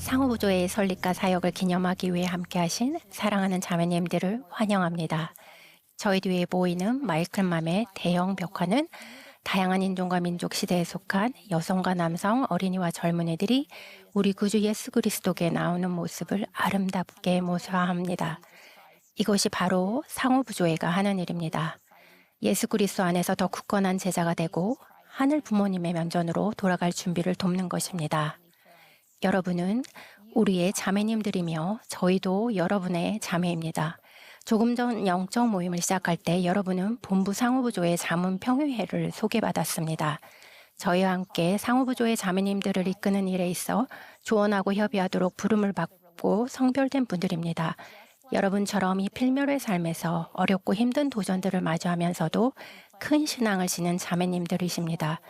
상호부조의 설립과 사역을 기념하기 위해 함께하신 사랑하는 자매님들을 환영합니다. 저희 뒤에 보이는 마이클맘의 대형 벽화는 다양한 인종과 민족 시대에 속한 여성과 남성, 어린이와 젊은이들이 우리 구주 예수 그리스도께 나오는 모습을 아름답게 모사합니다. 이것이 바로 상호부조회가 하는 일입니다. 예수 그리스도 안에서 더 굳건한 제자가 되고 하늘 부모님의 면전으로 돌아갈 준비를 돕는 것입니다. 여러분은 우리의 자매님들이며 저희도 여러분의 자매입니다. 조금 전 영적 모임을 시작할 때 여러분은 본부 상호부조의 자문 평의회를 소개받았습니다. 저희와 함께 상호부조의 자매님들을 이끄는 일에 있어 조언하고 협의하도록 부름을 받고 성별된 분들입니다. 여러분처럼 이 필멸의 삶에서 어렵고 힘든 도전들을 마주하면서도 큰 신앙을 지닌 자매님들이십니다.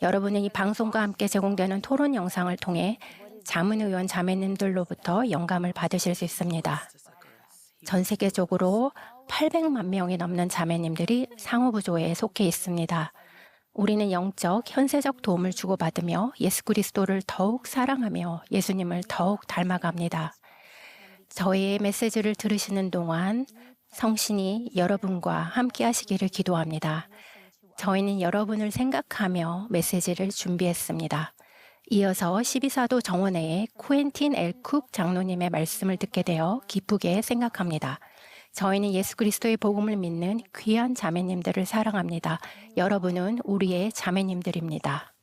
여러분은 이 방송과 함께 제공되는 토론 영상을 통해 자문의원 자매님들로부터 영감을 받으실 수 있습니다. 전 세계적으로 800만 명이 넘는 자매님들이 상호부조에 속해 있습니다. 우리는 영적, 현세적 도움을 주고받으며 예수 그리스도를 더욱 사랑하며 예수님을 더욱 닮아갑니다. 저희의 메시지를 들으시는 동안 성신이 여러분과 함께 하시기를 기도합니다. 저희는 여러분을 생각하며 메시지를 준비했습니다. 이어서 12사도 정원회의 쿠엔틴 엘쿡 장로님의 말씀을 듣게 되어 기쁘게 생각합니다. 저희는 예수 그리스도의 복음을 믿는 귀한 자매님들을 사랑합니다. 여러분은 우리의 자매님들입니다.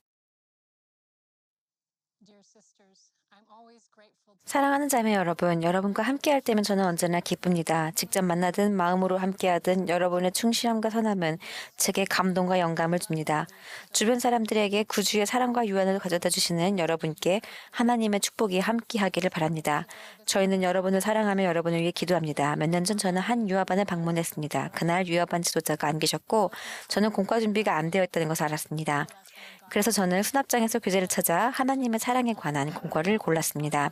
사랑하는 자매 여러분, 여러분과 함께할 때면 저는 언제나 기쁩니다. 직접 만나든 마음으로 함께하든 여러분의 충실함과 선함은 제게 감동과 영감을 줍니다. 주변 사람들에게 구주의 사랑과 유한을 가져다 주시는 여러분께 하나님의 축복이 함께하기를 바랍니다. 저희는 여러분을 사랑하며 여러분을 위해 기도합니다. 몇 년 전 저는 한 유아반을 방문했습니다. 그날 유아반 지도자가 안 계셨고 저는 공과 준비가 안 되어 있다는 것을 알았습니다. 그래서 저는 수납장에서 교재를 찾아 하나님의 사랑에 관한 공과를 골랐습니다.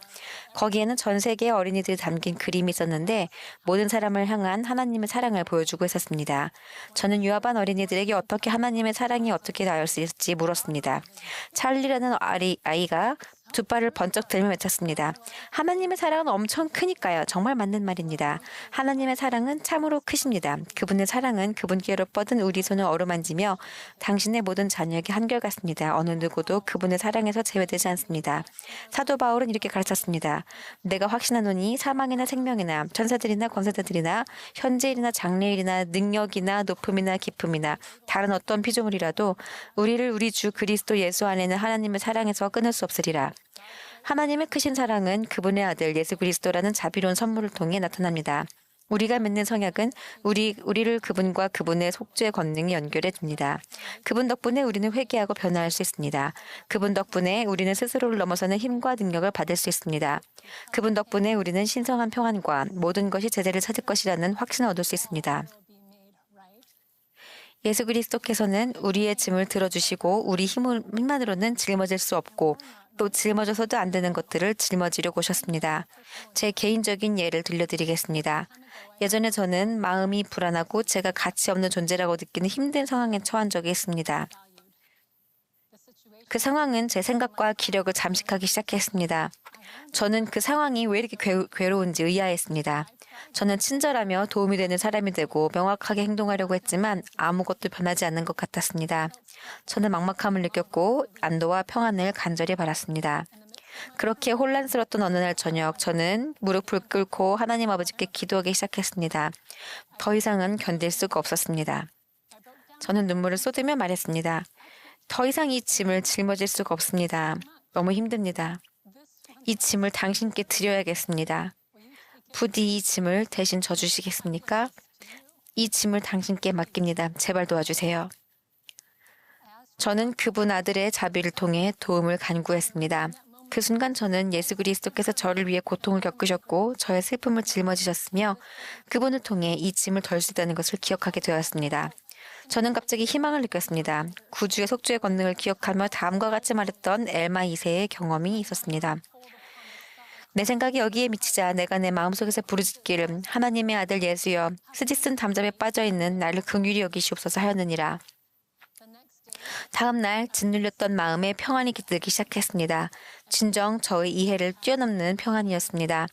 거기에는 전 세계의 어린이들이 담긴 그림이 있었는데 모든 사람을 향한 하나님의 사랑을 보여주고 있었습니다. 저는 유아반 어린이들에게 어떻게 하나님의 사랑이 어떻게 닿을 수 있을지 물었습니다. 찰리라는 아이가 두 발을 번쩍 들며 외쳤습니다. 하나님의 사랑은 엄청 크니까요. 정말 맞는 말입니다. 하나님의 사랑은 참으로 크십니다. 그분의 사랑은 그분께로 뻗은 우리 손을 어루만지며 당신의 모든 자녀에게 한결같습니다. 어느 누구도 그분의 사랑에서 제외되지 않습니다. 사도 바울은 이렇게 가르쳤습니다. 내가 확신하노니 사망이나 생명이나 천사들이나 권세자들이나 현재일이나 장래일이나 능력이나 높음이나 깊음이나 다른 어떤 피조물이라도 우리를 우리 주 그리스도 예수 안에는 하나님의 사랑에서 끊을 수 없으리라. 하나님의 크신 사랑은 그분의 아들 예수 그리스도라는 자비로운 선물을 통해 나타납니다. 우리가 맺는 성약은 우리를 그분과 그분의 속죄 권능이 연결해 줍니다. 그분 덕분에 우리는 회개하고 변화할 수 있습니다. 그분 덕분에 우리는 스스로를 넘어서는 힘과 능력을 받을 수 있습니다. 그분 덕분에 우리는 신성한 평안과 모든 것이 제대로 찾을 것이라는 확신을 얻을 수 있습니다. 예수 그리스도께서는 우리의 짐을 들어주시고 우리 힘만으로는 짊어질 수 없고 또 짊어져서도 안 되는 것들을 짊어지려고 오셨습니다. 제 개인적인 예를 들려드리겠습니다. 예전에 저는 마음이 불안하고 제가 가치 없는 존재라고 느끼는 힘든 상황에 처한 적이 있습니다. 그 상황은 제 생각과 기력을 잠식하기 시작했습니다. 저는 그 상황이 왜 이렇게 괴로운지 의아했습니다. 저는 친절하며 도움이 되는 사람이 되고 명확하게 행동하려고 했지만 아무것도 변하지 않는 것 같았습니다. 저는 막막함을 느꼈고 안도와 평안을 간절히 바랐습니다. 그렇게 혼란스러웠던 어느 날 저녁, 저는 무릎을 꿇고 하나님 아버지께 기도하기 시작했습니다. 더 이상은 견딜 수가 없었습니다. 저는 눈물을 쏟으며 말했습니다. 더 이상 이 짐을 짊어질 수가 없습니다. 너무 힘듭니다. 이 짐을 당신께 드려야겠습니다. 부디 이 짐을 대신 져주시겠습니까? 이 짐을 당신께 맡깁니다. 제발 도와주세요. 저는 그분 아들의 자비를 통해 도움을 간구했습니다. 그 순간 저는 예수 그리스도께서 저를 위해 고통을 겪으셨고 저의 슬픔을 짊어지셨으며 그분을 통해 이 짐을 덜 수 있다는 것을 기억하게 되었습니다. 저는 갑자기 희망을 느꼈습니다. 구주의 속죄의 권능을 기억하며 다음과 같이 말했던 엘마 2세의 경험이 있었습니다. 내 생각이 여기에 미치자 내가 내 마음속에서 부르짖기를 하나님의 아들 예수여 스짓은 담잡에 빠져있는 나를 긍휼히 여기시옵소서 하였느니라. 다음 날 짓눌렸던 마음에 평안이 깃들기 시작했습니다. 진정 저의 이해를 뛰어넘는 평안이었습니다.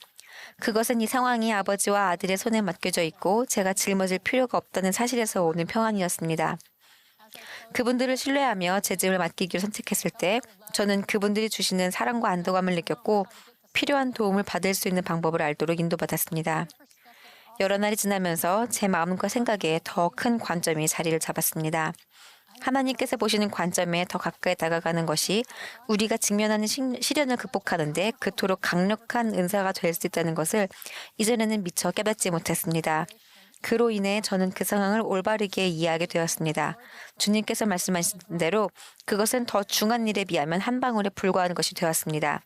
그것은 이 상황이 아버지와 아들의 손에 맡겨져 있고 제가 짊어질 필요가 없다는 사실에서 오는 평안이었습니다. 그분들을 신뢰하며 제 짐을 맡기기로 선택했을 때 저는 그분들이 주시는 사랑과 안도감을 느꼈고 필요한 도움을 받을 수 있는 방법을 알도록 인도받았습니다. 여러 날이 지나면서 제 마음과 생각에 더 큰 관점이 자리를 잡았습니다. 하나님께서 보시는 관점에 더 가까이 다가가는 것이 우리가 직면하는 시련을 극복하는데 그토록 강력한 은사가 될 수 있다는 것을 이전에는 미처 깨닫지 못했습니다. 그로 인해 저는 그 상황을 올바르게 이해하게 되었습니다. 주님께서 말씀하신 대로 그것은 더 중한 일에 비하면 한 방울에 불과한 것이 되었습니다.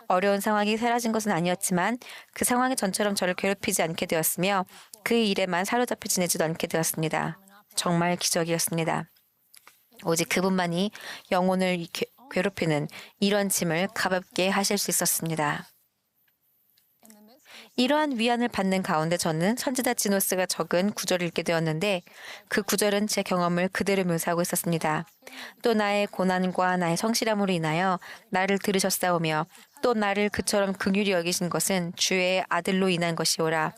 어려운 상황이 사라진 것은 아니었지만 그 상황이 전처럼 저를 괴롭히지 않게 되었으며 그 일에만 사로잡혀 지내지도 않게 되었습니다. 정말 기적이었습니다. 오직 그분만이 영혼을 괴롭히는 이런 짐을 가볍게 하실 수 있었습니다. 이러한 위안을 받는 가운데 저는 선지자 지노스가 적은 구절을 읽게 되었는데 그 구절은 제 경험을 그대로 묘사하고 있었습니다. 또 나의 고난과 나의 성실함으로 인하여 나를 들으셨사오며 또 나를 그처럼 긍휼히 여기신 것은 주의 아들로 인한 것이오라.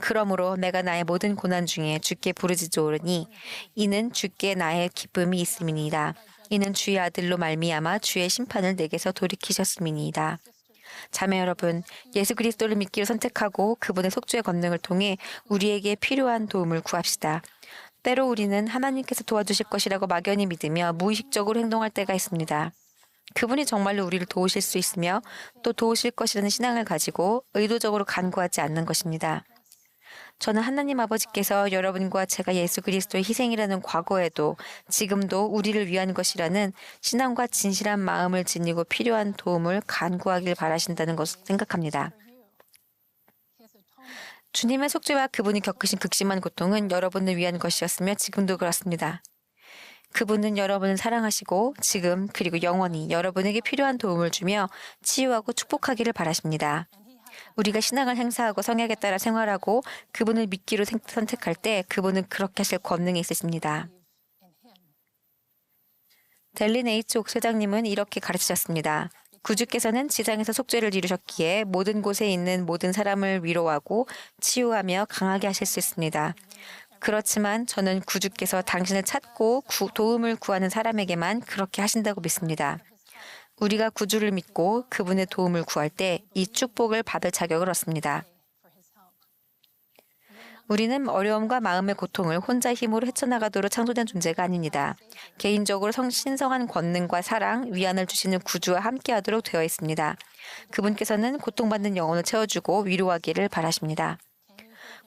그러므로 내가 나의 모든 고난 중에 주께 부르짖으오르니 이는 주께 나의 기쁨이 있음이니이다. 이는 주의 아들로 말미암아 주의 심판을 내게서 돌이키셨음이니이다. 자매 여러분, 예수 그리스도를 믿기로 선택하고 그분의 속죄의 권능을 통해 우리에게 필요한 도움을 구합시다. 때로 우리는 하나님께서 도와주실 것이라고 막연히 믿으며 무의식적으로 행동할 때가 있습니다. 그분이 정말로 우리를 도우실 수 있으며 또 도우실 것이라는 신앙을 가지고 의도적으로 간구하지 않는 것입니다. 저는 하나님 아버지께서 여러분과 제가 예수 그리스도의 희생이라는 과거에도 지금도 우리를 위한 것이라는 신앙과 진실한 마음을 지니고 필요한 도움을 간구하길 바라신다는 것을 생각합니다. 주님의 속죄와 그분이 겪으신 극심한 고통은 여러분을 위한 것이었으며 지금도 그렇습니다. 그분은 여러분을 사랑하시고 지금 그리고 영원히 여러분에게 필요한 도움을 주며 치유하고 축복하기를 바라십니다. 우리가 신앙을 행사하고 성약에 따라 생활하고 그분을 믿기로 선택할 때 그분은 그렇게 하실 권능이 있으십니다. 델린 H. 옥회장님은 이렇게 가르치셨습니다. 구주께서는 지상에서 속죄를 이루셨기에 모든 곳에 있는 모든 사람을 위로하고 치유하며 강하게 하실 수 있습니다. 그렇지만 저는 구주께서 당신을 찾고 도움을 구하는 사람에게만 그렇게 하신다고 믿습니다. 우리가 구주를 믿고 그분의 도움을 구할 때 이 축복을 받을 자격을 얻습니다. 우리는 어려움과 마음의 고통을 혼자 힘으로 헤쳐나가도록 창조된 존재가 아닙니다. 개인적으로 신성한 권능과 사랑, 위안을 주시는 구주와 함께하도록 되어 있습니다. 그분께서는 고통받는 영혼을 채워주고 위로하기를 바라십니다.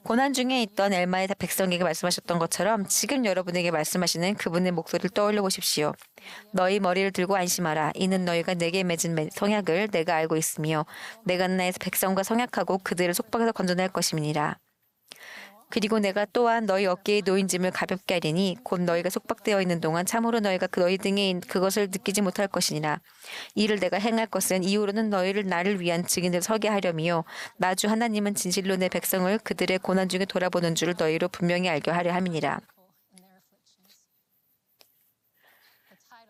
고난 중에 있던 엘마의 백성에게 말씀하셨던 것처럼 지금 여러분에게 말씀하시는 그분의 목소리를 떠올려 보십시오. 너희 머리를 들고 안심하라. 이는 너희가 내게 맺은 성약을 내가 알고 있으며 내가 나의 백성과 성약하고 그들을 속박에서 건져낼 것임이니라. 그리고 내가 또한 너희 어깨에 놓인 짐을 가볍게 하리니 곧 너희가 속박되어 있는 동안 참으로 너희가 너희 등에 그것을 느끼지 못할 것이니라. 이를 내가 행할 것은 이후로는 너희를 나를 위한 증인으로 서게 하려미요. 나 주 하나님은 진실로 내 백성을 그들의 고난 중에 돌아보는 줄을 너희로 분명히 알게 하려 함이니라.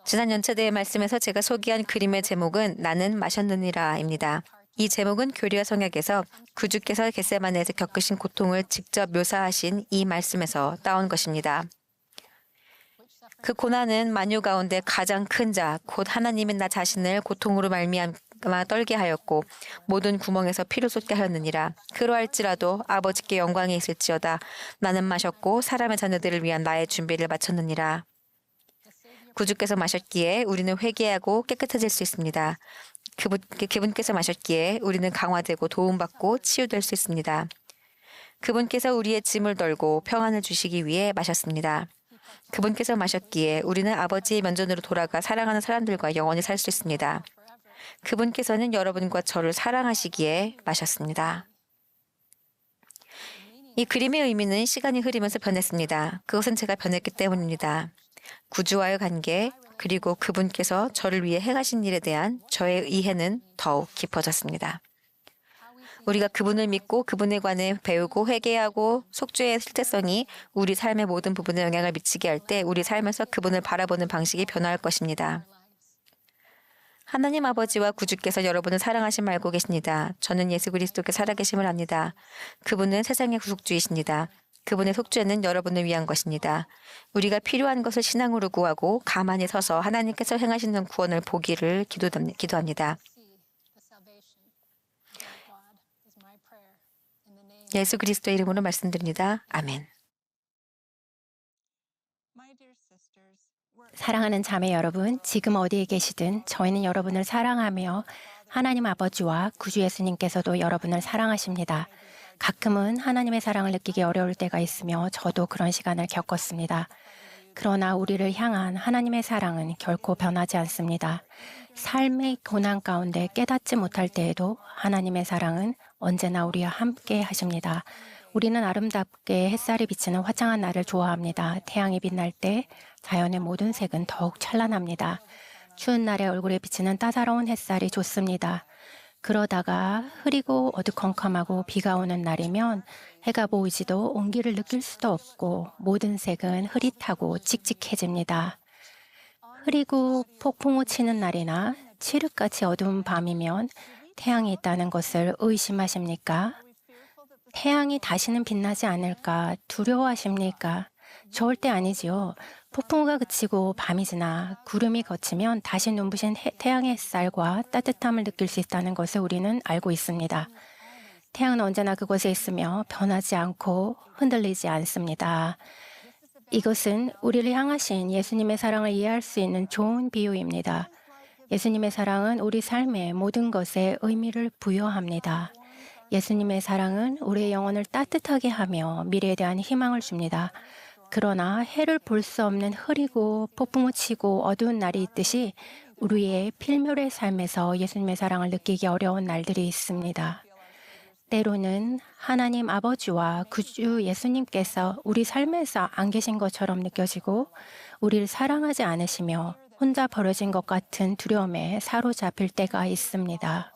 지난 연차대의 말씀에서 제가 소개한 그림의 제목은 나는 마셨느니라입니다. 이 제목은 교리와 성약에서 구주께서 겟세마네에서 겪으신 고통을 직접 묘사하신 이 말씀에서 따온 것입니다. 그 고난은 만유 가운데 가장 큰 자, 곧 하나님은 나 자신을 고통으로 말미암아 떨게 하였고 모든 구멍에서 피를 쏟게 하였느니라. 그러할지라도 아버지께 영광이 있을지어다. 나는 마셨고 사람의 자녀들을 위한 나의 준비를 마쳤느니라. 구주께서 마셨기에 우리는 회개하고 깨끗해질 수 있습니다. 그분께서 마셨기에 우리는 강화되고 도움받고 치유될 수 있습니다. 그분께서 우리의 짐을 덜고 평안을 주시기 위해 마셨습니다. 그분께서 마셨기에 우리는 아버지의 면전으로 돌아가 사랑하는 사람들과 영원히 살 수 있습니다. 그분께서는 여러분과 저를 사랑하시기에 마셨습니다. 이 그림의 의미는 시간이 흐르면서 변했습니다. 그것은 제가 변했기 때문입니다. 구주와의 관계, 그리고 그분께서 저를 위해 행하신 일에 대한 저의 이해는 더욱 깊어졌습니다. 우리가 그분을 믿고 그분에 관해 배우고 회개하고 속죄의 실제성이 우리 삶의 모든 부분에 영향을 미치게 할 때 우리 삶에서 그분을 바라보는 방식이 변화할 것입니다. 하나님 아버지와 구주께서 여러분을 사랑하심을 알고 계십니다. 저는 예수 그리스도께 살아계심을 압니다. 그분은 세상의 구속주이십니다. 그분의 속죄는 여러분을 위한 것입니다. 우리가 필요한 것을 신앙으로 구하고 가만히 서서 하나님께서 행하시는 구원을 보기를 기도합니다. 예수 그리스도의 이름으로 말씀드립니다. 아멘. 사랑하는 자매 여러분, 지금 어디에 계시든 저희는 여러분을 사랑하며 하나님 아버지와 구주 예수님께서도 여러분을 사랑하십니다. 가끔은 하나님의 사랑을 느끼기 어려울 때가 있으며 저도 그런 시간을 겪었습니다. 그러나 우리를 향한 하나님의 사랑은 결코 변하지 않습니다. 삶의 고난 가운데 깨닫지 못할 때에도 하나님의 사랑은 언제나 우리와 함께 하십니다. 우리는 아름답게 햇살이 비치는 화창한 날을 좋아합니다. 태양이 빛날 때 자연의 모든 색은 더욱 찬란합니다. 추운 날에 얼굴에 비치는 따사로운 햇살이 좋습니다. 그러다가 흐리고 어두컴컴하고 비가 오는 날이면 해가 보이지도 온기를 느낄 수도 없고 모든 색은 흐릿하고 칙칙해집니다. 흐리고 폭풍우 치는 날이나 칠흑같이 어두운 밤이면 태양이 있다는 것을 의심하십니까? 태양이 다시는 빛나지 않을까 두려워하십니까? 절대 아니지요. 폭풍우가 그치고 밤이 지나 구름이 걷히면 다시 눈부신 태양의 햇살과 따뜻함을 느낄 수 있다는 것을 우리는 알고 있습니다. 태양은 언제나 그곳에 있으며 변하지 않고 흔들리지 않습니다. 이것은 우리를 향하신 예수님의 사랑을 이해할 수 있는 좋은 비유입니다. 예수님의 사랑은 우리 삶의 모든 것에 의미를 부여합니다. 예수님의 사랑은 우리의 영혼을 따뜻하게 하며 미래에 대한 희망을 줍니다. 그러나 해를 볼 수 없는 흐리고 폭풍우 치고 어두운 날이 있듯이 우리의 필멸의 삶에서 예수님의 사랑을 느끼기 어려운 날들이 있습니다. 때로는 하나님 아버지와 구주 예수님께서 우리 삶에서 안 계신 것처럼 느껴지고 우리를 사랑하지 않으시며 혼자 버려진 것 같은 두려움에 사로잡힐 때가 있습니다.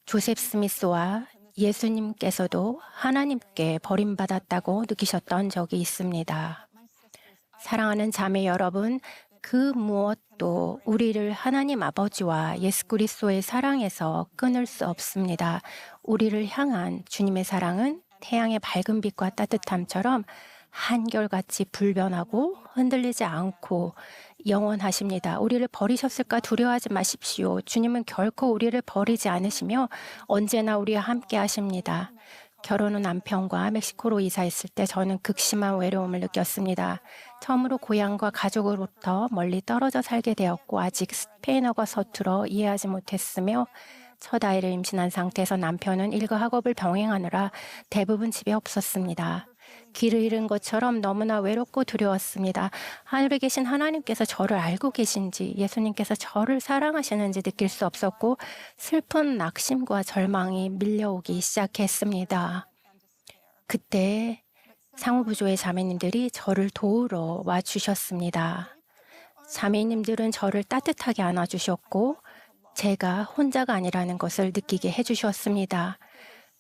조셉 스미스와 예수님께서도 하나님께 버림받았다고 느끼셨던 적이 있습니다. 사랑하는 자매 여러분, 그 무엇도 우리를 하나님 아버지와 예수 그리스도의 사랑에서 끊을 수 없습니다. 우리를 향한 주님의 사랑은 태양의 밝은 빛과 따뜻함처럼 한결같이 불변하고 흔들리지 않고 영원하십니다. 우리를 버리셨을까 두려워하지 마십시오. 주님은 결코 우리를 버리지 않으시며 언제나 우리와 함께 하십니다. 결혼 후 남편과 멕시코로 이사했을 때 저는 극심한 외로움을 느꼈습니다. 처음으로 고향과 가족으로부터 멀리 떨어져 살게 되었고 아직 스페인어가 서툴어 이해하지 못했으며 첫 아이를 임신한 상태에서 남편은 일과 학업을 병행하느라 대부분 집에 없었습니다. 길을 잃은 것처럼 너무나 외롭고 두려웠습니다. 하늘에 계신 하나님께서 저를 알고 계신지 예수님께서 저를 사랑하시는지 느낄 수 없었고 슬픈 낙심과 절망이 밀려오기 시작했습니다. 그때 상호부조의 자매님들이 저를 도우러 와주셨습니다. 자매님들은 저를 따뜻하게 안아주셨고 제가 혼자가 아니라는 것을 느끼게 해주셨습니다.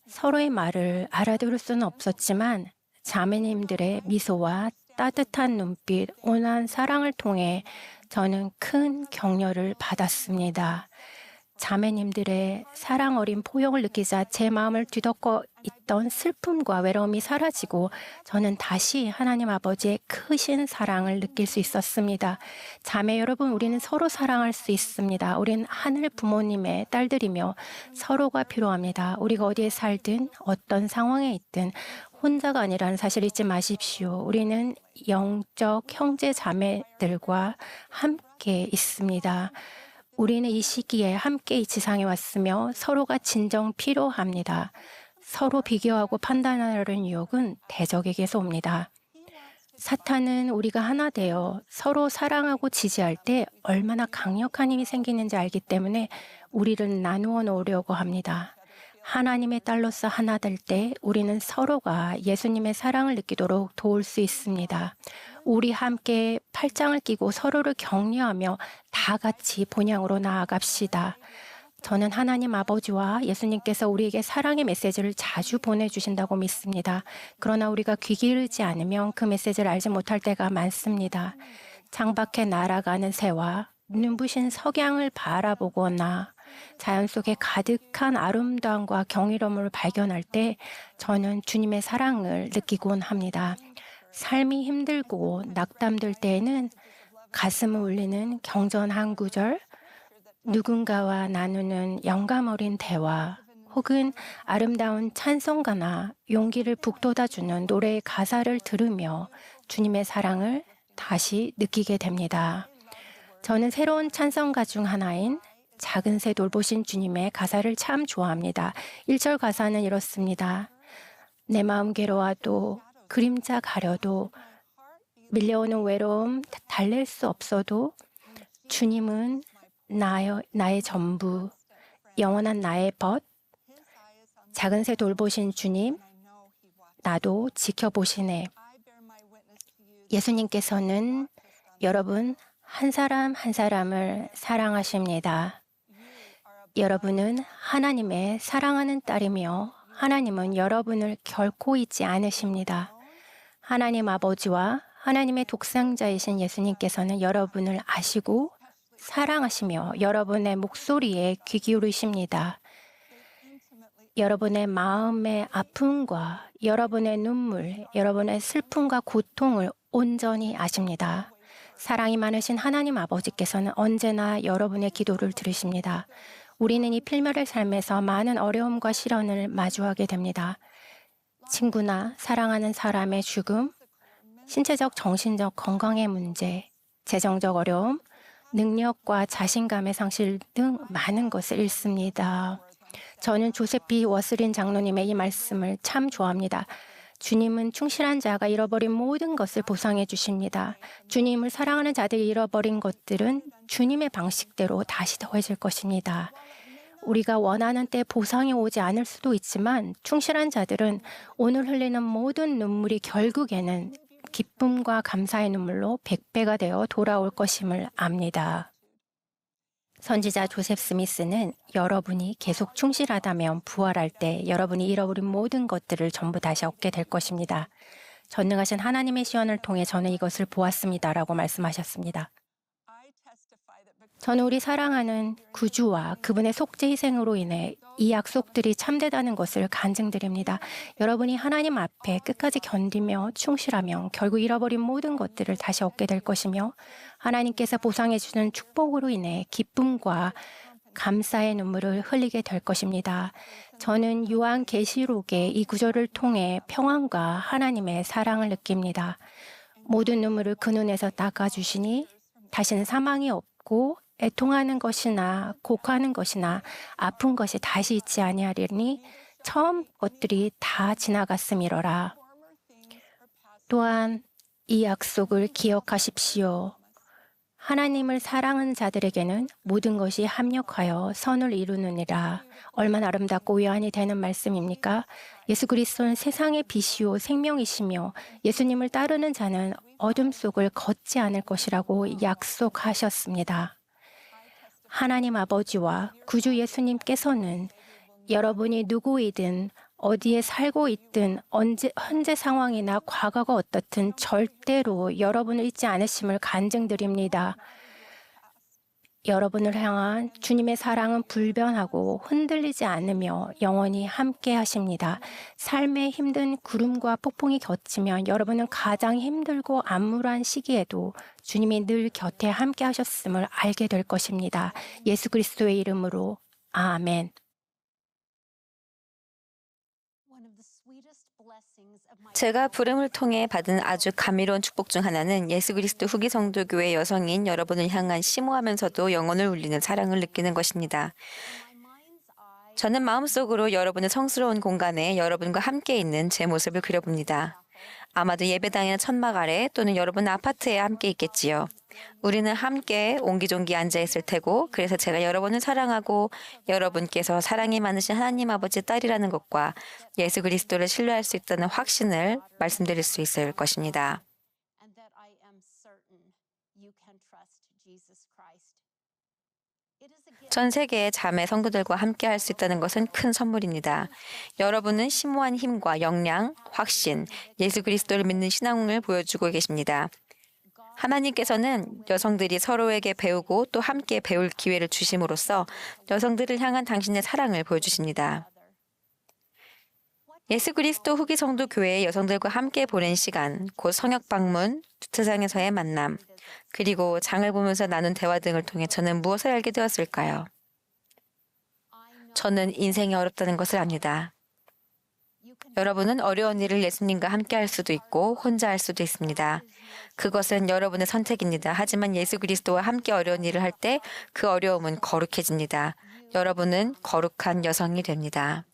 서로의 말을 알아들을 수는 없었지만 자매님들의 미소와 따뜻한 눈빛, 온화한 사랑을 통해 저는 큰 격려를 받았습니다. 자매님들의 사랑 어린 포용을 느끼자 제 마음을 뒤덮고 있던 슬픔과 외로움이 사라지고 저는 다시 하나님 아버지의 크신 사랑을 느낄 수 있었습니다. 자매 여러분, 우리는 서로 사랑할 수 있습니다. 우리는 하늘 부모님의 딸들이며 서로가 필요합니다. 우리가 어디에 살든 어떤 상황에 있든 혼자가 아니라는 사실 잊지 마십시오. 우리는 영적 형제 자매들과 함께 있습니다. 우리는 이 시기에 함께 이 지상에 왔으며 서로가 진정 필요합니다. 서로 비교하고 판단하려는 유혹은 대적에게서 옵니다. 사탄은 우리가 하나 되어 서로 사랑하고 지지할 때 얼마나 강력한 힘이 생기는지 알기 때문에 우리를 나누어 놓으려고 합니다. 하나님의 딸로서 하나 될 때 우리는 서로가 예수님의 사랑을 느끼도록 도울 수 있습니다. 우리 함께 팔짱을 끼고 서로를 격려하며 다 같이 본향으로 나아갑시다. 저는 하나님 아버지와 예수님께서 우리에게 사랑의 메시지를 자주 보내주신다고 믿습니다. 그러나 우리가 귀 기울이지 않으면 그 메시지를 알지 못할 때가 많습니다. 창밖에 날아가는 새와 눈부신 석양을 바라보거나 자연 속에 가득한 아름다움과 경이로움을 발견할 때 저는 주님의 사랑을 느끼곤 합니다. 삶이 힘들고 낙담될 때에는 가슴을 울리는 경전 한 구절, 누군가와 나누는 영감 어린 대화, 혹은 아름다운 찬송가나 용기를 북돋아주는 노래의 가사를 들으며 주님의 사랑을 다시 느끼게 됩니다. 저는 새로운 찬송가 중 하나인 작은 새 돌보신 주님의 가사를 참 좋아합니다. 1절 가사는 이렇습니다. 내 마음 괴로워도 그림자 가려도 밀려오는 외로움 달랠 수 없어도 주님은 나의 전부, 영원한 나의 벗, 작은 새 돌보신 주님, 나도 지켜보시네. 예수님께서는 여러분 한 사람 한 사람을 사랑하십니다. 여러분은 하나님의 사랑하는 딸이며 하나님은 여러분을 결코 잊지 않으십니다. 하나님 아버지와 하나님의 독생자이신 예수님께서는 여러분을 아시고 사랑하시며 여러분의 목소리에 귀 기울이십니다. 여러분의 마음의 아픔과 여러분의 눈물, 여러분의 슬픔과 고통을 온전히 아십니다. 사랑이 많으신 하나님 아버지께서는 언제나 여러분의 기도를 들으십니다. 우리는 이 필멸의 삶에서 많은 어려움과 시련을 마주하게 됩니다. 친구나 사랑하는 사람의 죽음, 신체적, 정신적 건강의 문제, 재정적 어려움, 능력과 자신감의 상실 등 많은 것을 잃습니다. 저는 조셉 B. 워슬린 장로님의 이 말씀을 참 좋아합니다. 주님은 충실한 자가 잃어버린 모든 것을 보상해 주십니다. 주님을 사랑하는 자들이 잃어버린 것들은 주님의 방식대로 다시 더해질 것입니다. 우리가 원하는 때 보상이 오지 않을 수도 있지만 충실한 자들은 오늘 흘리는 모든 눈물이 결국에는 기쁨과 감사의 눈물로 100배가 되어 돌아올 것임을 압니다. 선지자 조셉 스미스는 여러분이 계속 충실하다면 부활할 때 여러분이 잃어버린 모든 것들을 전부 다시 얻게 될 것입니다. 전능하신 하나님의 시연을 통해 저는 이것을 보았습니다라고 말씀하셨습니다. 저는 우리 사랑하는 구주와 그분의 속죄 희생으로 인해 이 약속들이 참되다는 것을 간증드립니다. 여러분이 하나님 앞에 끝까지 견디며 충실하면 결국 잃어버린 모든 것들을 다시 얻게 될 것이며 하나님께서 보상해 주는 축복으로 인해 기쁨과 감사의 눈물을 흘리게 될 것입니다. 저는 요한계시록의 이 구절을 통해 평안과 하나님의 사랑을 느낍니다. 모든 눈물을 그 눈에서 닦아주시니 다시는 사망이 없고 애통하는 것이나 곡하는 것이나 아픈 것이 다시 있지 아니하리니 처음 것들이 다 지나갔음이로라. 또한 이 약속을 기억하십시오. 하나님을 사랑하는 자들에게는 모든 것이 합력하여 선을 이루느니라. 얼마나 아름답고 위안이 되는 말씀입니까? 예수 그리스도는 세상의 빛이요 생명이시며 예수님을 따르는 자는 어둠 속을 걷지 않을 것이라고 약속하셨습니다. 하나님 아버지와 구주 예수님께서는 여러분이 누구이든 어디에 살고 있든 현재 상황이나 과거가 어떻든 절대로 여러분을 잊지 않으심을 간증드립니다. 여러분을 향한 주님의 사랑은 불변하고 흔들리지 않으며 영원히 함께 하십니다. 삶의 힘든 구름과 폭풍이 겹치면 여러분은 가장 힘들고 암울한 시기에도 주님이 늘 곁에 함께 하셨음을 알게 될 것입니다. 예수 그리스도의 이름으로 아멘. 제가 부름을 통해 받은 아주 감미로운 축복 중 하나는 예수 그리스도 후기 성도교회 여성인 여러분을 향한 심오하면서도 영혼을 울리는 사랑을 느끼는 것입니다. 저는 마음속으로 여러분의 성스러운 공간에 여러분과 함께 있는 제 모습을 그려봅니다. 아마도 예배당이나 천막 아래 또는 여러분 아파트에 함께 있겠지요. 우리는 함께 옹기종기 앉아있을 테고 그래서 제가 여러분을 사랑하고 여러분께서 사랑이 많으신 하나님 아버지의 딸이라는 것과 예수 그리스도를 신뢰할 수 있다는 확신을 말씀드릴 수 있을 것입니다. 전 세계의 자매 성도들과 함께 할 수 있다는 것은 큰 선물입니다. 여러분은 심오한 힘과 역량, 확신, 예수 그리스도를 믿는 신앙을 보여주고 계십니다. 하나님께서는 여성들이 서로에게 배우고 또 함께 배울 기회를 주심으로써 여성들을 향한 당신의 사랑을 보여주십니다. 예수 그리스도 후기 성도 교회의 여성들과 함께 보낸 시간, 곧 성역 방문, 주차장에서의 만남, 그리고 장을 보면서 나눈 대화 등을 통해 저는 무엇을 알게 되었을까요? 저는 인생이 어렵다는 것을 압니다. 여러분은 어려운 일을 예수님과 함께 할 수도 있고 혼자 할 수도 있습니다. 그것은 여러분의 선택입니다. 하지만 예수 그리스도와 함께 어려운 일을 할 때 그 어려움은 거룩해집니다. 여러분은 거룩한 여성이 됩니다.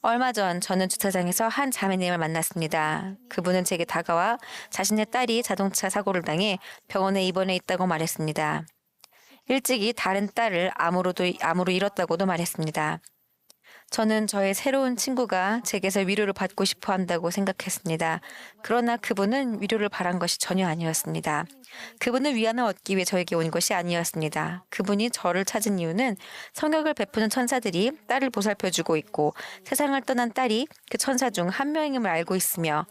얼마 전 저는 주차장에서 한 자매님을 만났습니다. 그분은 제게 다가와 자신의 딸이 자동차 사고를 당해 병원에 입원해 있다고 말했습니다. 일찍이 다른 딸을 암으로 잃었다고도 말했습니다. 저는 저의 새로운 친구가 제게서 위로를 받고 싶어 한다고 생각했습니다. 그러나 그분은 위로를 바란 것이 전혀 아니었습니다. 그분은 위안을 얻기 위해 저에게 온 것이 아니었습니다. 그분이 저를 찾은 이유는 성역을 베푸는 천사들이 딸을 보살펴주고 있고 세상을 떠난 딸이 그 천사 중 한 명임을 알고 있으며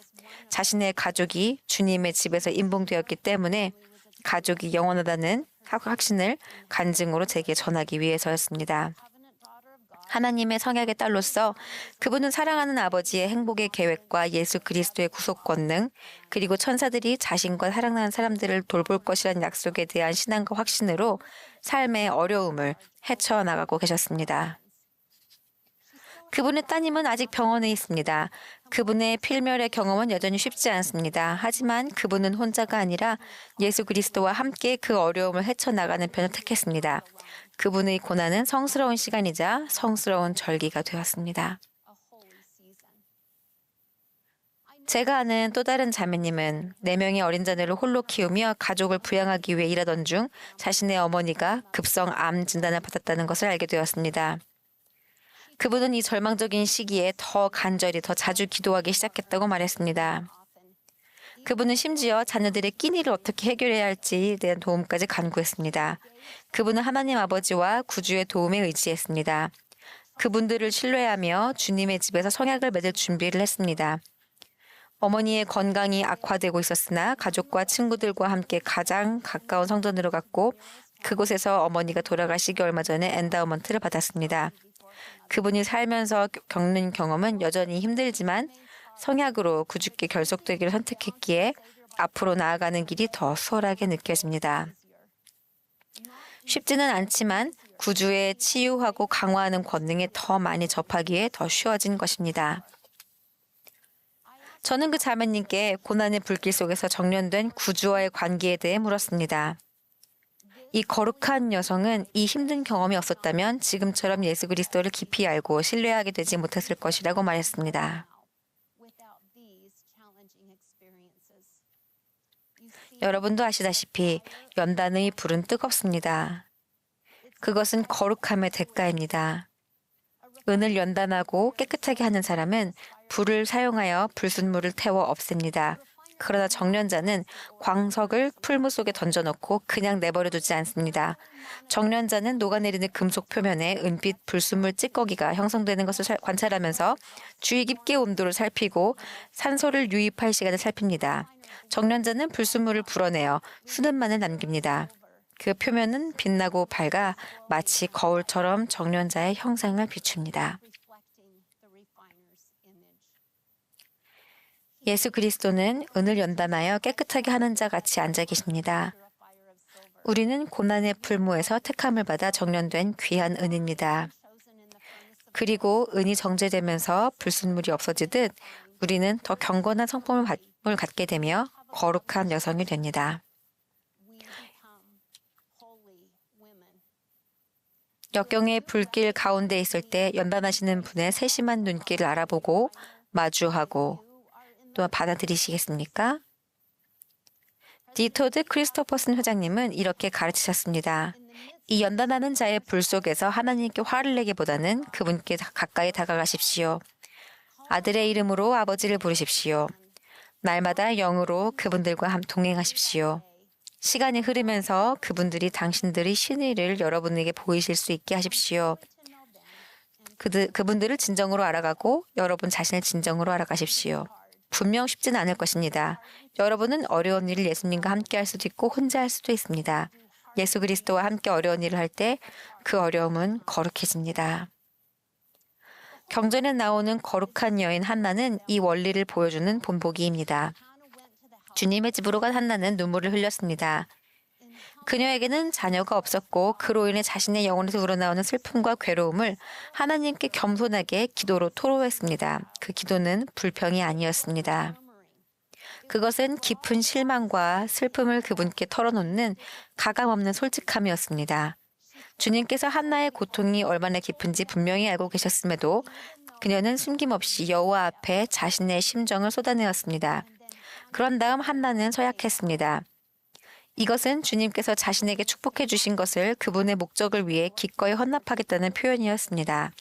자신의 가족이 주님의 집에서 임봉되었기 때문에 가족이 영원하다는 확신을 간증으로 제게 전하기 위해서였습니다. 하나님의 성약의 딸로서 그분은 사랑하는 아버지의 행복의 계획과 예수 그리스도의 구속 권능, 그리고 천사들이 자신과 사랑하는 사람들을 돌볼 것이라는 약속에 대한 신앙과 확신으로 삶의 어려움을 헤쳐나가고 계셨습니다. 그분의 따님은 아직 병원에 있습니다. 그분의 필멸의 경험은 여전히 쉽지 않습니다. 하지만 그분은 혼자가 아니라 예수 그리스도와 함께 그 어려움을 헤쳐나가는 편을 택했습니다. 그분의 고난은 성스러운 시간이자 성스러운 절기가 되었습니다. 제가 아는 또 다른 자매님은 4명의 어린 자녀를 홀로 키우며 가족을 부양하기 위해 일하던 중 자신의 어머니가 급성 암 진단을 받았다는 것을 알게 되었습니다. 그분은 이 절망적인 시기에 더 간절히 더 자주 기도하기 시작했다고 말했습니다. 그분은 심지어 자녀들의 끼니를 어떻게 해결해야 할지에 대한 도움까지 간구했습니다. 그분은 하나님 아버지와 구주의 도움에 의지했습니다. 그분들을 신뢰하며 주님의 집에서 성약을 맺을 준비를 했습니다. 어머니의 건강이 악화되고 있었으나 가족과 친구들과 함께 가장 가까운 성전으로 갔고 그곳에서 어머니가 돌아가시기 얼마 전에 엔다우먼트를 받았습니다. 그분이 살면서 겪는 경험은 여전히 힘들지만 성약으로 구주께 결속되기를 선택했기에 앞으로 나아가는 길이 더 수월하게 느껴집니다. 쉽지는 않지만 구주의 치유하고 강화하는 권능에 더 많이 접하기에 더 쉬워진 것입니다. 저는 그 자매님께 고난의 불길 속에서 정련된 구주와의 관계에 대해 물었습니다. 이 거룩한 여성은 이 힘든 경험이 없었다면 지금처럼 예수 그리스도를 깊이 알고 신뢰하게 되지 못했을 것이라고 말했습니다. 여러분도 아시다시피 연단의 불은 뜨겁습니다. 그것은 거룩함의 대가입니다. 은을 연단하고 깨끗하게 하는 사람은 불을 사용하여 불순물을 태워 없앱니다. 그러나 정련자는 광석을 풀무 속에 던져놓고 그냥 내버려두지 않습니다. 정련자는 녹아내리는 금속 표면에 은빛 불순물 찌꺼기가 형성되는 것을 관찰하면서 주의 깊게 온도를 살피고 산소를 유입할 시간을 살핍니다. 정련자는 불순물을 불어내어 수는만을 남깁니다. 그 표면은 빛나고 밝아 마치 거울처럼 정련자의 형상을 비춥니다. 예수 그리스도는 은을 연단하여 깨끗하게 하는 자 같이 앉아 계십니다. 우리는 고난의 풀무에서 택함을 받아 정련된 귀한 은입니다. 그리고 은이 정제되면서 불순물이 없어지듯 우리는 더 경건한 성품을 갖게 되며 거룩한 여성이 됩니다. 역경의 불길 가운데 있을 때 연단하시는 분의 세심한 눈길을 알아보고 마주하고 또 받아들이시겠습니까? 디토드 크리스토퍼슨 회장님은 이렇게 가르치셨습니다. 이 연단하는 자의 불 속에서 하나님께 화를 내기보다는 그분께 가까이 다가가십시오. 아들의 이름으로 아버지를 부르십시오. 날마다 영으로 그분들과 동행하십시오. 시간이 흐르면서 그분들이 당신들의 신의를 여러분에게 보이실 수 있게 하십시오. 그분들을 진정으로 알아가고 여러분 자신을 진정으로 알아가십시오. 분명 쉽지는 않을 것입니다. 여러분은 어려운 일을 예수님과 함께 할 수도 있고 혼자 할 수도 있습니다. 예수 그리스도와 함께 어려운 일을 할 때 그 어려움은 거룩해집니다. 경전에 나오는 거룩한 여인 한나는 이 원리를 보여주는 본보기입니다. 주님의 집으로 간 한나는 눈물을 흘렸습니다. 그녀에게는 자녀가 없었고 그로 인해 자신의 영혼에서 우러나오는 슬픔과 괴로움을 하나님께 겸손하게 기도로 토로했습니다. 그 기도는 불평이 아니었습니다. 그것은 깊은 실망과 슬픔을 그분께 털어놓는 가감없는 솔직함이었습니다. 주님께서 한나의 고통이 얼마나 깊은지 분명히 알고 계셨음에도 그녀는 숨김없이 여호와 앞에 자신의 심정을 쏟아내었습니다. 그런 다음 한나는 서약했습니다. 이것은 주님께서 자신에게 축복해 주신 것을 그분의 목적을 위해 기꺼이 헌납하겠다는 표현이었습니다.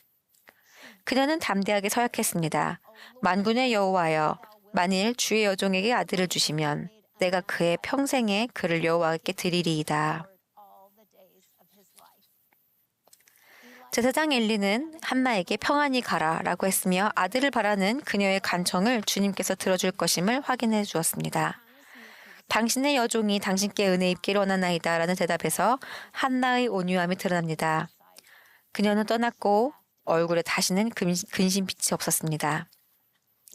그녀는 담대하게 서약했습니다. 만군의 여호와여, 만일 주의 여종에게 아들을 주시면 내가 그의 평생에 그를 여호와께 드리리이다. 제사장 엘리는 한나에게 평안히 가라라고 했으며 아들을 바라는 그녀의 간청을 주님께서 들어줄 것임을 확인해 주었습니다. 당신의 여종이 당신께 은혜 입기를 원하나이다 라는 대답에서 한나의 온유함이 드러납니다. 그녀는 떠났고 얼굴에 다시는 근심빛이 없었습니다.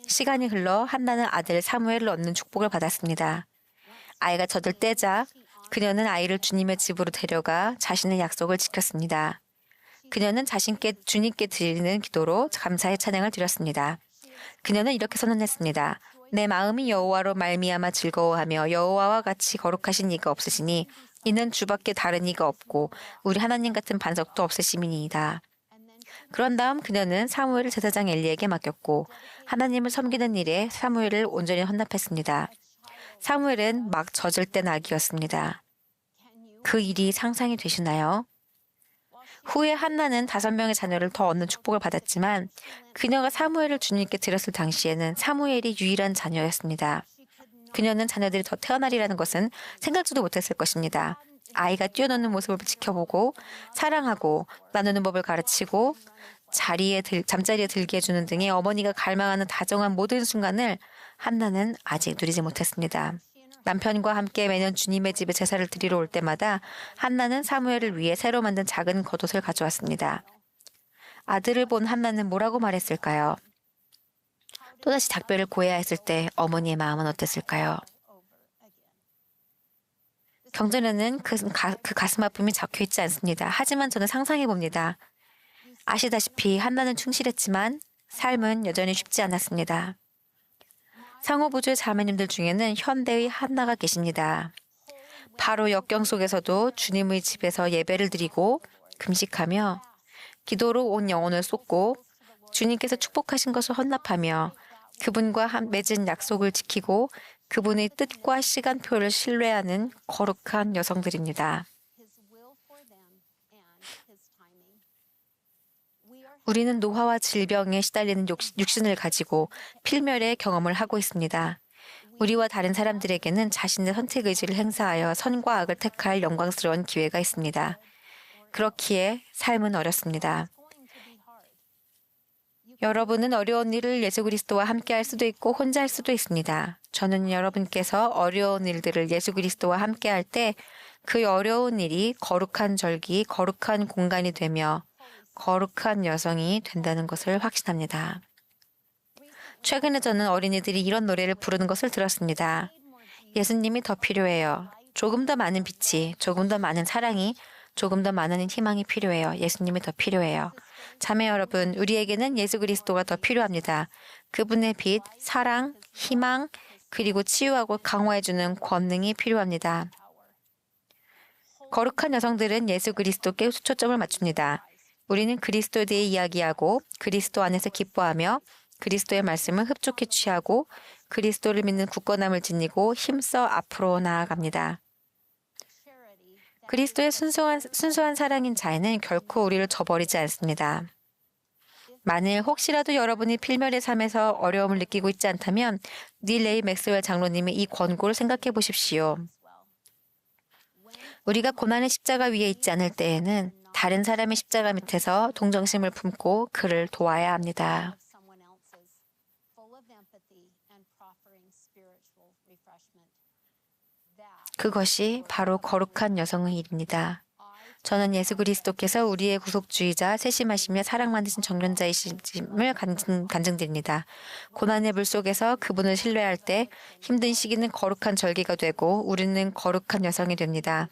시간이 흘러 한나는 아들 사무엘을 얻는 축복을 받았습니다. 아이가 젖을 떼자 그녀는 아이를 주님의 집으로 데려가 자신의 약속을 지켰습니다. 그녀는 주님께 드리는 기도로 감사의 찬양을 드렸습니다. 그녀는 이렇게 선언했습니다. 내 마음이 여호와로 말미암아 즐거워하며 여호와와 같이 거룩하신 이가 없으시니 이는 주밖에 다른 이가 없고 우리 하나님 같은 반석도 없으심이니이다. 그런 다음 그녀는 사무엘을 제사장 엘리에게 맡겼고 하나님을 섬기는 일에 사무엘을 온전히 헌납했습니다. 사무엘은 막 젖을 땐 아기였습니다. 그 일이 상상이 되시나요? 후에 한나는 5명의 자녀를 더 얻는 축복을 받았지만 그녀가 사무엘을 주님께 드렸을 당시에는 사무엘이 유일한 자녀였습니다. 그녀는 자녀들이 더 태어나리라는 것은 생각지도 못했을 것입니다. 아이가 뛰어노는 모습을 지켜보고 사랑하고 나누는 법을 가르치고 잠자리에 들게 해주는 등의 어머니가 갈망하는 다정한 모든 순간을 한나는 아직 누리지 못했습니다. 남편과 함께 매년 주님의 집에 제사를 드리러 올 때마다 한나는 사무엘을 위해 새로 만든 작은 겉옷을 가져왔습니다. 아들을 본 한나는 뭐라고 말했을까요? 또다시 작별을 고해야 했을 때 어머니의 마음은 어땠을까요? 경전에는 그 가슴 아픔이 적혀 있지 않습니다. 하지만 저는 상상해 봅니다. 아시다시피 한나는 충실했지만 삶은 여전히 쉽지 않았습니다. 상호부주의 자매님들 중에는 현대의 한나가 계십니다. 바로 역경 속에서도 주님의 집에서 예배를 드리고 금식하며 기도로 온 영혼을 쏟고 주님께서 축복하신 것을 헌납하며 그분과 맺은 약속을 지키고 그분의 뜻과 시간표를 신뢰하는 거룩한 여성들입니다. 우리는 노화와 질병에 시달리는 육신을 가지고 필멸의 경험을 하고 있습니다. 우리와 다른 사람들에게는 자신의 선택 의지를 행사하여 선과 악을 택할 영광스러운 기회가 있습니다. 그렇기에 삶은 어렵습니다. 여러분은 어려운 일을 예수 그리스도와 함께 할 수도 있고 혼자 할 수도 있습니다. 저는 여러분께서 어려운 일들을 예수 그리스도와 함께 할 때 그 어려운 일이 거룩한 절기, 거룩한 공간이 되며 거룩한 여성이 된다는 것을 확신합니다. 최근에 저는 어린이들이 이런 노래를 부르는 것을 들었습니다. 예수님이 더 필요해요. 조금 더 많은 빛이, 조금 더 많은 사랑이, 조금 더 많은 희망이 필요해요. 예수님이 더 필요해요. 자매 여러분, 우리에게는 예수 그리스도가 더 필요합니다. 그분의 빛, 사랑, 희망, 그리고 치유하고 강화해주는 권능이 필요합니다. 거룩한 여성들은 예수 그리스도께 초점을 맞춥니다. 우리는 그리스도에 대해 이야기하고 그리스도 안에서 기뻐하며 그리스도의 말씀을 흡족히 취하고 그리스도를 믿는 굳건함을 지니고 힘써 앞으로 나아갑니다. 그리스도의 순수한 사랑인 자애는 결코 우리를 저버리지 않습니다. 만일 혹시라도 여러분이 필멸의 삶에서 어려움을 느끼고 있지 않다면 닐 레이 맥스웰 장로님의 이 권고를 생각해 보십시오. 우리가 고난의 십자가 위에 있지 않을 때에는 다른 사람의 십자가 밑에서 동정심을 품고 그를 도와야 합니다. 그것이 바로 거룩한 여성의 일입니다. 저는 예수 그리스도께서 우리의 구속주의자, 세심하시며 사랑 많으신 정련자이심을 간증드립니다. 고난의 물 속에서 그분을 신뢰할 때 힘든 시기는 거룩한 절기가 되고 우리는 거룩한 여성이 됩니다.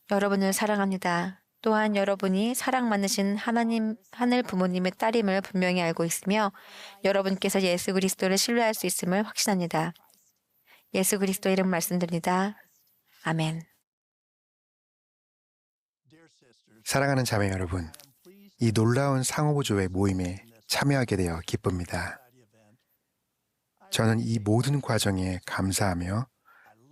여러분을 사랑합니다. 또한 여러분이 사랑 많으신 하나님, 하늘 부모님의 딸임을 분명히 알고 있으며 여러분께서 예수 그리스도를 신뢰할 수 있음을 확신합니다. 예수 그리스도 이름 말씀드립니다. 아멘. 사랑하는 자매 여러분, 이 놀라운 상호보조회 모임에 참여하게 되어 기쁩니다. 저는 이 모든 과정에 감사하며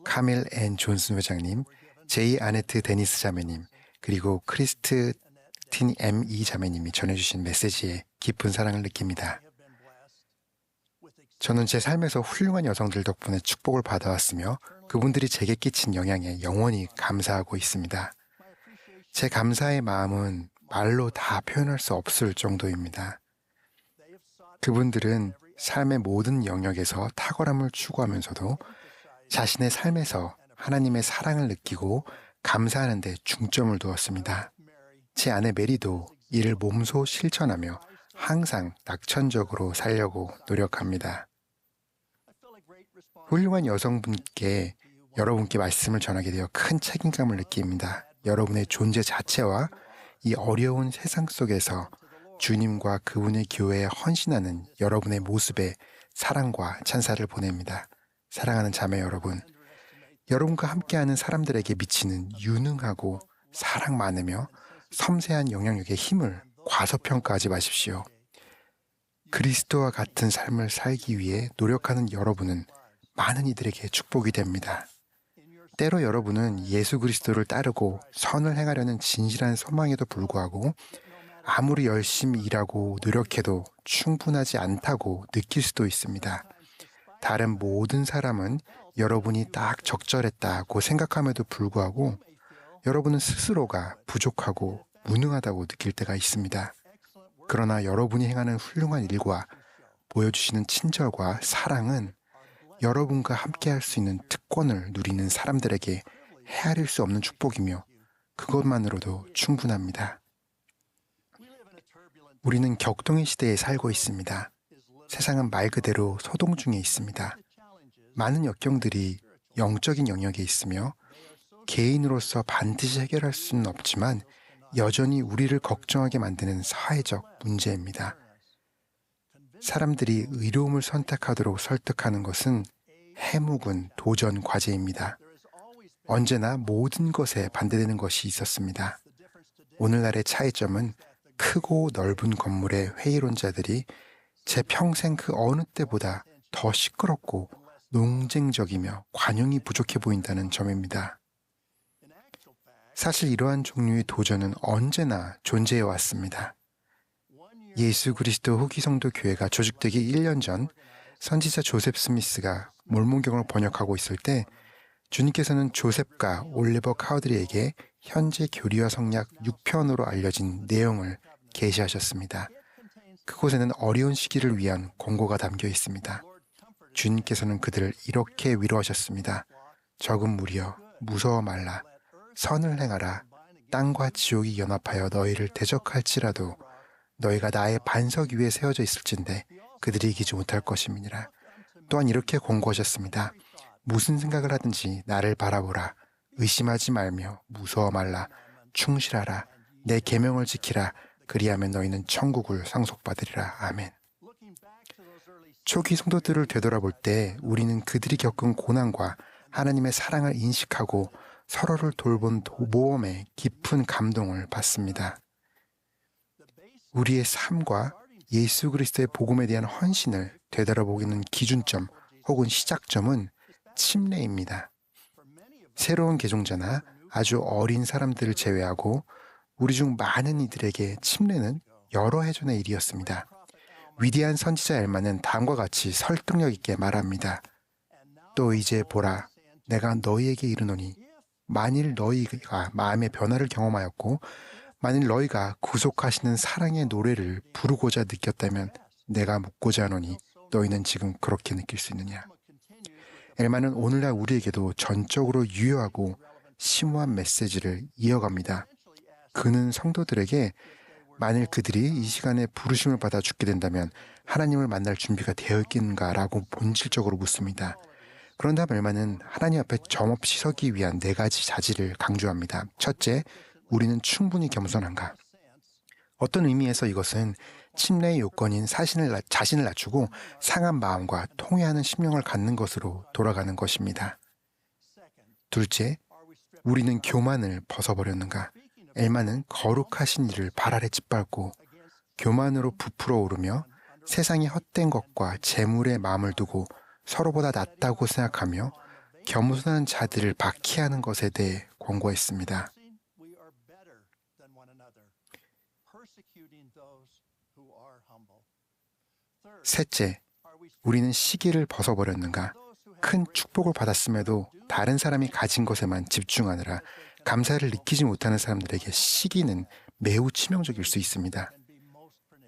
카밀 앤 존슨 회장님, 제이 아네트 데니스 자매님, 그리고 크리스틴 M.E. 자매님이 전해주신 메시지에 깊은 사랑을 느낍니다. 저는 제 삶에서 훌륭한 여성들 덕분에 축복을 받아왔으며 그분들이 제게 끼친 영향에 영원히 감사하고 있습니다. 제 감사의 마음은 말로 다 표현할 수 없을 정도입니다. 그분들은 삶의 모든 영역에서 탁월함을 추구하면서도 자신의 삶에서 하나님의 사랑을 느끼고 감사하는 데 중점을 두었습니다. 제 아내 메리도 이를 몸소 실천하며 항상 낙천적으로 살려고 노력합니다. 훌륭한 여성분께 여러분께 말씀을 전하게 되어 큰 책임감을 느낍니다. 여러분의 존재 자체와 이 어려운 세상 속에서 주님과 그분의 교회에 헌신하는 여러분의 모습에 사랑과 찬사를 보냅니다. 사랑하는 자매 여러분, 여러분과 함께하는 사람들에게 미치는 유능하고 사랑 많으며 섬세한 영향력의 힘을 과소평가하지 마십시오. 그리스도와 같은 삶을 살기 위해 노력하는 여러분은 많은 이들에게 축복이 됩니다. 때로 여러분은 예수 그리스도를 따르고 선을 행하려는 진실한 소망에도 불구하고 아무리 열심히 일하고 노력해도 충분하지 않다고 느낄 수도 있습니다. 다른 모든 사람은 여러분이 딱 적절했다고 생각함에도 불구하고 여러분은 스스로가 부족하고 무능하다고 느낄 때가 있습니다. 그러나 여러분이 행하는 훌륭한 일과 보여주시는 친절과 사랑은 여러분과 함께할 수 있는 특권을 누리는 사람들에게 헤아릴 수 없는 축복이며 그것만으로도 충분합니다. 우리는 격동의 시대에 살고 있습니다. 세상은 말 그대로 소동 중에 있습니다. 많은 역경들이 영적인 영역에 있으며 개인으로서 반드시 해결할 수는 없지만 여전히 우리를 걱정하게 만드는 사회적 문제입니다. 사람들이 의로움을 선택하도록 설득하는 것은 해묵은 도전 과제입니다. 언제나 모든 것에 반대되는 것이 있었습니다. 오늘날의 차이점은 크고 넓은 건물의 회의론자들이 제 평생 그 어느 때보다 더 시끄럽고 논쟁적이며 관용이 부족해 보인다는 점입니다. 사실 이러한 종류의 도전은 언제나 존재해 왔습니다. 예수 그리스도 후기 성도 교회가 조직되기 1년 전 선지자 조셉 스미스가 몰몬경을 번역하고 있을 때 주님께서는 조셉과 올리버 카우드리에게 현재 교리와 성약 6편으로 알려진 내용을 계시하셨습니다. 그곳에는 어려운 시기를 위한 권고가 담겨 있습니다. 주님께서는 그들을 이렇게 위로하셨습니다. 적은 무리여 무서워 말라. 선을 행하라. 땅과 지옥이 연합하여 너희를 대적할지라도 너희가 나의 반석 위에 세워져 있을진데 그들이 이기지 못할 것임이니라. 또한 이렇게 권고하셨습니다. 무슨 생각을 하든지 나를 바라보라. 의심하지 말며 무서워 말라. 충실하라. 내 계명을 지키라. 그리하면 너희는 천국을 상속받으리라. 아멘. 초기 성도들을 되돌아볼 때 우리는 그들이 겪은 고난과 하나님의 사랑을 인식하고 서로를 돌본 모험에 깊은 감동을 받습니다. 우리의 삶과 예수 그리스도의 복음에 대한 헌신을 되돌아보기는 기준점 혹은 시작점은 침례입니다. 새로운 개종자나 아주 어린 사람들을 제외하고 우리 중 많은 이들에게 침례는 여러 해 전의 일이었습니다. 위대한 선지자 엘마는 다음과 같이 설득력 있게 말합니다. 또 이제 보라, 내가 너희에게 이르노니 만일 너희가 마음의 변화를 경험하였고 만일 너희가 구속하시는 사랑의 노래를 부르고자 느꼈다면 내가 묻고자 하노니 너희는 지금 그렇게 느낄 수 있느냐. 엘마는 오늘날 우리에게도 전적으로 유효하고 심오한 메시지를 이어갑니다. 그는 성도들에게 만일 그들이 이 시간에 부르심을 받아 죽게 된다면 하나님을 만날 준비가 되어 있겠는가라고 본질적으로 묻습니다. 그런 다음 엘마는 하나님 앞에 점없이 서기 위한 4가지 자질을 강조합니다. 첫째, 우리는 충분히 겸손한가? 어떤 의미에서 이것은 침례의 요건인 자신을 낮추고 상한 마음과 통회하는 심령을 갖는 것으로 돌아가는 것입니다. 둘째, 우리는 교만을 벗어버렸는가? 엘마는 거룩하신 이를 발 아래 짓밟고 교만으로 부풀어 오르며 세상의 헛된 것과 재물의 마음을 두고 서로보다 낫다고 생각하며 겸손한 자들을 박해하는 것에 대해 권고했습니다. 셋째, 우리는 시기를 벗어버렸는가? 큰 축복을 받았음에도 다른 사람이 가진 것에만 집중하느라 감사를 느끼지 못하는 사람들에게 시기는 매우 치명적일 수 있습니다.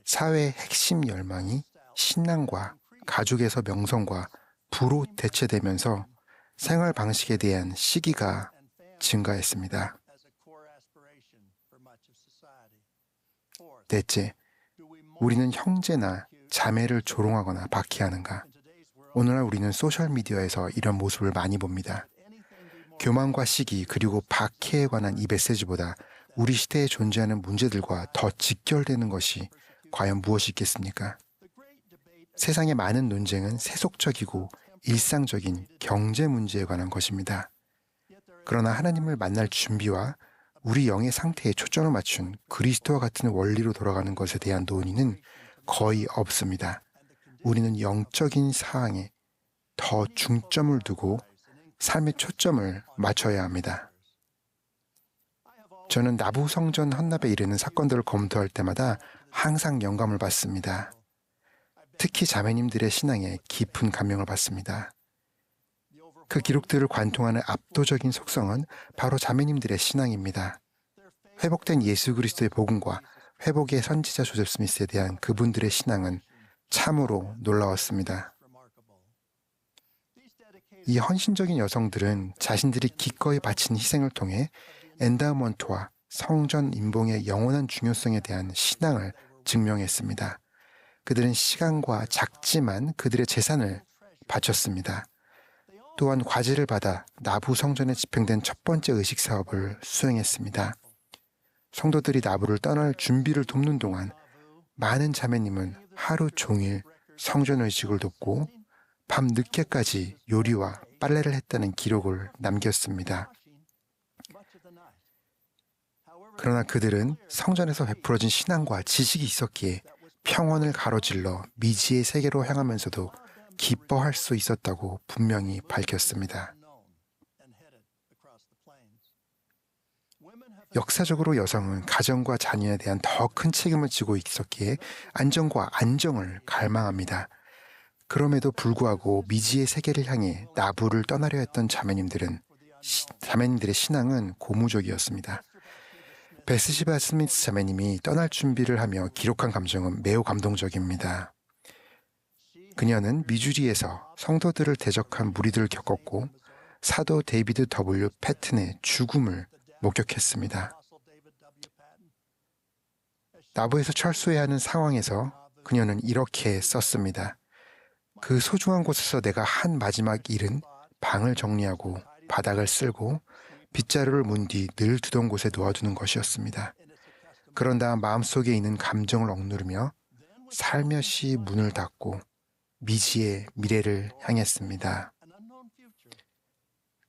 사회의 핵심 열망이 신앙과 가족에서 명성과 부로 대체되면서 생활 방식에 대한 시기가 증가했습니다. 넷째, 우리는 형제나 자매를 조롱하거나 박해하는가? 오늘날 우리는 소셜미디어에서 이런 모습을 많이 봅니다. 교만과 시기 그리고 박해에 관한 이 메시지보다 우리 시대에 존재하는 문제들과 더 직결되는 것이 과연 무엇이 있겠습니까? 세상의 많은 논쟁은 세속적이고 일상적인 경제 문제에 관한 것입니다. 그러나 하나님을 만날 준비와 우리 영의 상태에 초점을 맞춘 그리스도와 같은 원리로 돌아가는 것에 대한 논의는 거의 없습니다. 우리는 영적인 사항에 더 중점을 두고 삶의 초점을 맞춰야 합니다. 저는 나부 성전 헌납에 이르는 사건들을 검토할 때마다 항상 영감을 받습니다. 특히 자매님들의 신앙에 깊은 감명을 받습니다. 그 기록들을 관통하는 압도적인 속성은 바로 자매님들의 신앙입니다. 회복된 예수 그리스도의 복음과 회복의 선지자 조셉 스미스에 대한 그분들의 신앙은 참으로 놀라웠습니다. 이 헌신적인 여성들은 자신들이 기꺼이 바친 희생을 통해 엔다우먼트와 성전 임봉의 영원한 중요성에 대한 신앙을 증명했습니다. 그들은 시간과 작지만 그들의 재산을 바쳤습니다. 또한 과제를 받아 나부 성전에 집행된 첫 번째 의식 사업을 수행했습니다. 성도들이 나부를 떠날 준비를 돕는 동안 많은 자매님은 하루 종일 성전 의식을 돕고 밤 늦게까지 요리와 빨래를 했다는 기록을 남겼습니다. 그러나 그들은 성전에서 베풀어진 신앙과 지식이 있었기에 평원을 가로질러 미지의 세계로 향하면서도 기뻐할 수 있었다고 분명히 밝혔습니다. 역사적으로 여성은 가정과 자녀에 대한 더 큰 책임을 지고 있었기에 안정과 안정을 갈망합니다. 그럼에도 불구하고 미지의 세계를 향해 나부를 떠나려 했던 자매님들의 신앙은 고무적이었습니다. 베스시바 스미스 자매님이 떠날 준비를 하며 기록한 감정은 매우 감동적입니다. 그녀는 미주리에서 성도들을 대적한 무리들을 겪었고 사도 데이비드 W. 패튼의 죽음을 목격했습니다. 나부에서 철수해야 하는 상황에서 그녀는 이렇게 썼습니다. 그 소중한 곳에서 내가 한 마지막 일은 방을 정리하고 바닥을 쓸고 빗자루를 문 뒤 늘 두던 곳에 놓아두는 것이었습니다. 그런 다음 마음속에 있는 감정을 억누르며 살며시 문을 닫고 미지의 미래를 향했습니다.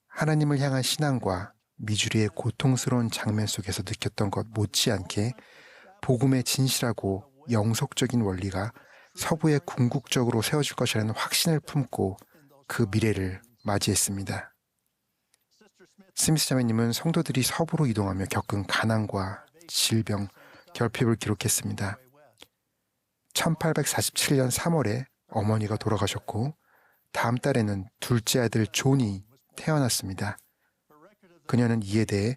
하나님을 향한 신앙과 미주리의 고통스러운 장면 속에서 느꼈던 것 못지않게 복음의 진실하고 영속적인 원리가 서부에 궁극적으로 세워질 것이라는 확신을 품고 그 미래를 맞이했습니다. 스미스 자매님은 성도들이 서부로 이동하며 겪은 가난과 질병, 결핍을 기록했습니다. 1847년 3월에 어머니가 돌아가셨고 다음 달에는 둘째 아들 존이 태어났습니다. 그녀는 이에 대해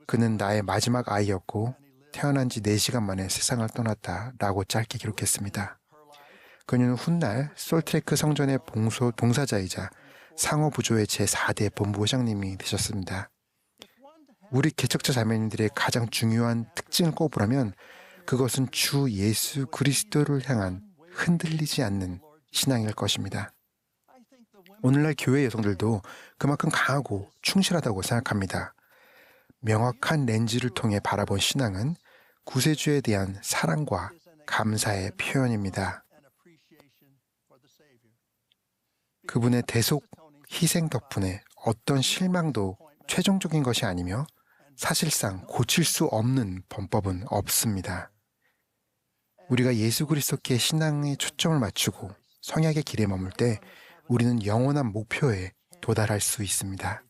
그는 나의 마지막 아이였고 태어난 지 4시간 만에 세상을 떠났다 라고 짧게 기록했습니다. 그녀는 훗날 솔트레크 성전의 봉사자이자 상호부조의 제4대 본부장님이 되셨습니다. 우리 개척자 자매님들의 가장 중요한 특징을 꼽으라면 그것은 주 예수 그리스도를 향한 흔들리지 않는 신앙일 것입니다. 오늘날 교회 여성들도 그만큼 강하고 충실하다고 생각합니다. 명확한 렌즈를 통해 바라본 신앙은 구세주에 대한 사랑과 감사의 표현입니다. 그분의 대속 희생 덕분에 어떤 실망도 최종적인 것이 아니며 사실상 고칠 수 없는 범법은 없습니다. 우리가 예수 그리스도께 신앙의 초점을 맞추고 성약의 길에 머물 때 우리는 영원한 목표에 도달할 수 있습니다.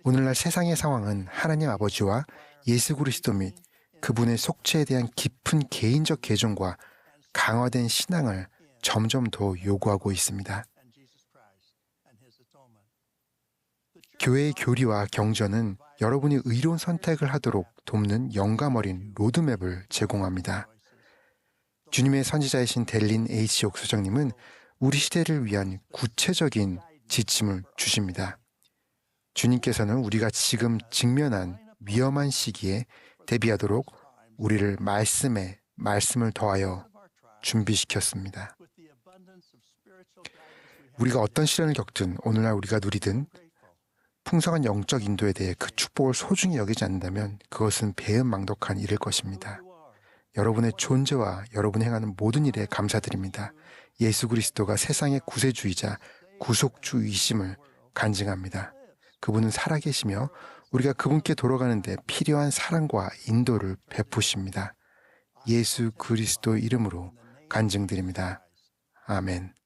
오늘날 세상의 상황은 하나님 아버지와 예수 그리스도 및 그분의 속죄에 대한 깊은 개인적 개종과 강화된 신앙을 점점 더 요구하고 있습니다. 교회의 교리와 경전은 여러분이 의로운 선택을 하도록 돕는 영감 어린 로드맵을 제공합니다. 주님의 선지자이신 델린 H. 옥수장님은 우리 시대를 위한 구체적인 지침을 주십니다. 주님께서는 우리가 지금 직면한 위험한 시기에 대비하도록 우리를 말씀을 더하여 준비시켰습니다. 우리가 어떤 시련을 겪든 오늘날 우리가 누리든 풍성한 영적 인도에 대해 그 축복을 소중히 여기지 않는다면 그것은 배은망덕한 일일 것입니다. 여러분의 존재와 여러분이 행하는 모든 일에 감사드립니다. 예수 그리스도가 세상의 구세주이자 구속주이심을 간증합니다. 그분은 살아계시며 우리가 그분께 돌아가는 데 필요한 사랑과 인도를 베푸십니다. 예수 그리스도 이름으로 간증드립니다. 아멘.